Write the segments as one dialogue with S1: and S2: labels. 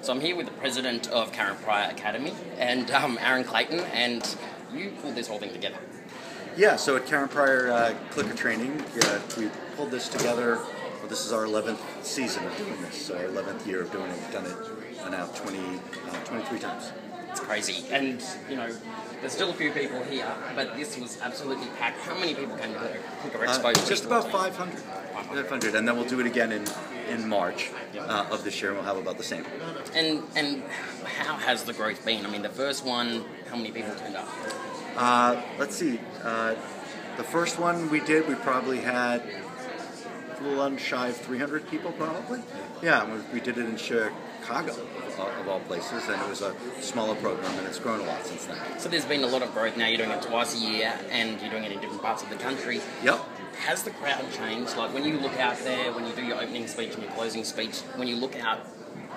S1: So I'm here with the president of Karen Pryor Academy and Aaron Clayton, and you pulled this whole thing together.
S2: Yeah, so at Karen Pryor Clicker Training, we pulled this together. Well, this is our 11th season of doing this, so our 11th year of doing it. We've done it now 23 times.
S1: It's crazy. And, you know, there's still a few people here, but this was absolutely packed. How many people came to Clicker Expo?
S2: Just about 500. 500, and then we'll do it again in March of this year, and we'll have about the same.
S1: And how has the growth been? I mean, the first one, how many people turned up?
S2: Let's see. The first one we did, we probably had a little shy of 300 people, probably. Yeah, we did it in Chicago, of all places, and it was a smaller program, and it's grown a lot since then.
S1: So there's been a lot of growth now. You're doing it twice a year, and you're doing it in different parts of the country.
S2: Yep.
S1: Has the crowd changed? Like, when you look out there, when you do your opening speech and your closing speech, when you look out,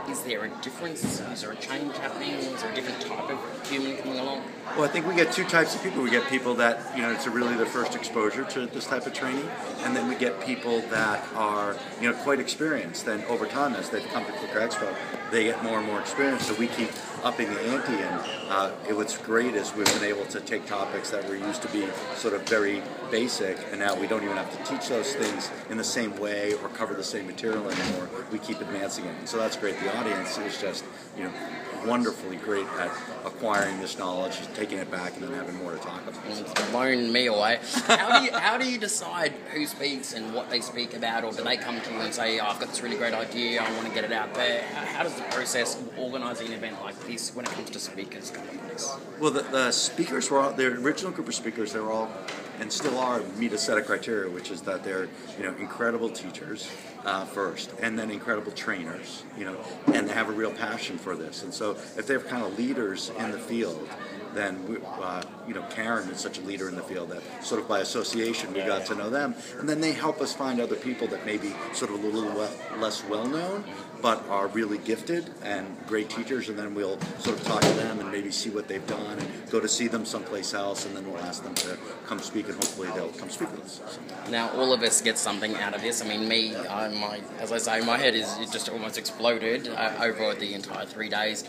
S1: is there a difference? Is there a change happening? Is there a different type of human coming along?
S2: Well, I think we get two types of people. We get people that, you know, it's really their first exposure to this type of training, and then we get people that are, you know, quite experienced. And over time, as they've come to Clicker Expo, they get more and more experience. So we keep upping the ante, and what's great is we've been able to take topics that were used to be sort of very basic, and now we don't even have to teach those things in the same way or cover the same material anymore. We keep advancing it, and so that's great. The audience is just, you know, wonderfully great at acquiring this knowledge, taking it back, and then having more to talk about.
S1: It's blown me away. How do you decide who speaks and what they speak about, or do they come to you and say, oh, I've got this really great idea, I want to get it out there? How does the process of organising an event like this when it comes to speakers come into this?
S2: Well, the speakers were all, the original group of speakers, they were all, and still are, meet a set of criteria, which is that they're, you know, incredible teachers first, and then incredible trainers, you know, and they have a real passion for this. And so if they're kind of leaders in the field, then you know, Karen is such a leader in the field that sort of by association we got to know them, and then they help us find other people that may be sort of a little less well known, but are really gifted and great teachers, and then we'll sort of talk to them and maybe see what they've done and go to see them someplace else, and then we'll ask them to come speak, and hopefully they'll come speak with us. So.
S1: Now, all of us get something out of this. I mean, me, as I say, my head is just almost exploded over the entire 3 days.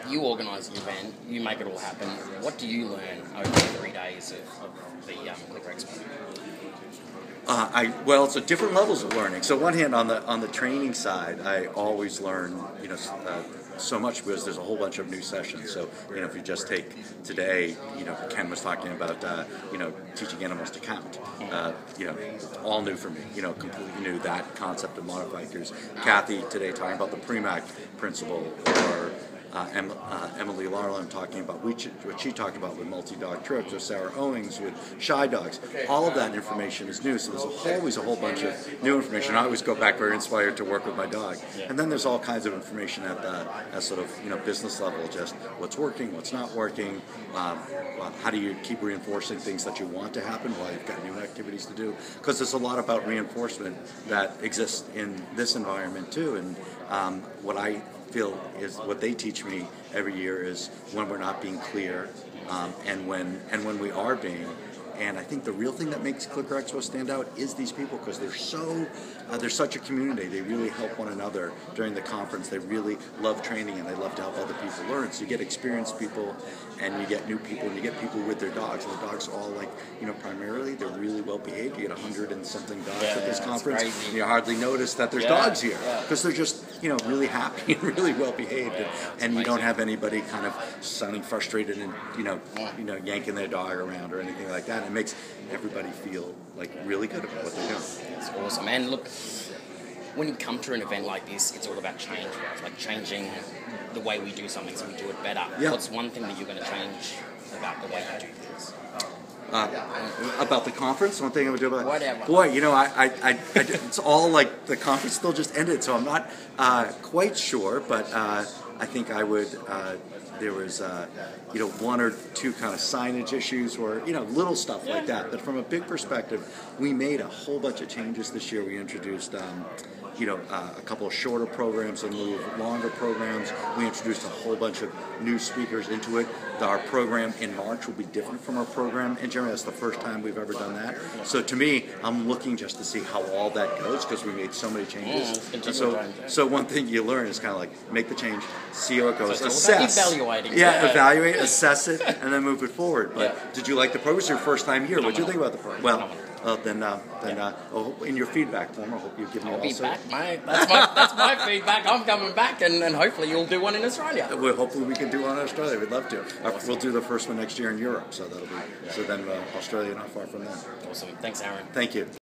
S1: You organise the event, you make it all happen. What do you learn over the 3 days of the Clicker Expo?
S2: Well, it's different levels of learning. So, on one hand, on the training side, I always learn, you know, so much because there's a whole bunch of new sessions. So, you know, if you just take today, you know, Ken was talking about, you know, teaching animals to count. You know, all new for me. You know, completely new, that concept of modified gears. Kathy today talking about the Premack principle, or Emily Larland talking about what she talked about with multi-dog trips, or Sarah Owings with shy dogs. All of that information is new, so there's always a whole bunch of new information. I always go back very inspired to work with my dog. And then there's all kinds of information at the sort of, you know, business level, just what's working, what's not working, how do you keep reinforcing things that you want to happen while you've got new activities to do, because there's a lot about reinforcement that exists in this environment too. And what I feel is what they teach me every year is when we're not being clear, and when we are being. And I think the real thing that makes Clicker Expo stand out is these people, because they're such a community. They really help one another during the conference. They really love training, and they love to help other people learn. So you get experienced people, and you get new people, and you get people with their dogs. And the dogs are all, like, you know, primarily they're really well behaved. You get 100 and something dogs at this conference. And you hardly notice that there's dogs here, because they're just, you know, really happy and really well behaved. And you don't have anybody kind of sounding frustrated and you know yanking their dog around or anything like that. It makes everybody feel like really good about what they're doing.
S1: It's awesome. And look, when you come to an event like this, it's all about change, right? Like changing the way we do something so we do it better. Yeah. What's one thing that you're going to change about the way you do things?
S2: About the conference, one thing I would do about it.
S1: Whatever.
S2: Boy, you know, it's all like the conference still just ended, so I'm not quite sure. But I think I would. There was, one or two kind of signage issues, or little stuff like that. But from a big perspective, we made a whole bunch of changes this year. We introduced, a couple of shorter programs and longer programs. We introduced a whole bunch of new speakers into it. Our program in March will be different from our program in January. That's the first time we've ever done that. So to me, I'm looking just to see how all that goes because we made so many changes. So one thing you learn is kind of like make the change, see how it goes, assess.
S1: Evaluating.
S2: Evaluate, assess it, and then move it forward. But did you like the program? It's your first time here. What did you think about the program? Well, in your feedback form, I hope you give me
S1: I'll
S2: also.
S1: be back, mate. That's my feedback. I'm coming back, and hopefully you'll do one in Australia.
S2: Well, hopefully we can do one in Australia. We'd love to. We'll do the first one next year in Europe. So that'll be. So then Australia not far from that.
S1: Awesome. Thanks, Aaron.
S2: Thank you.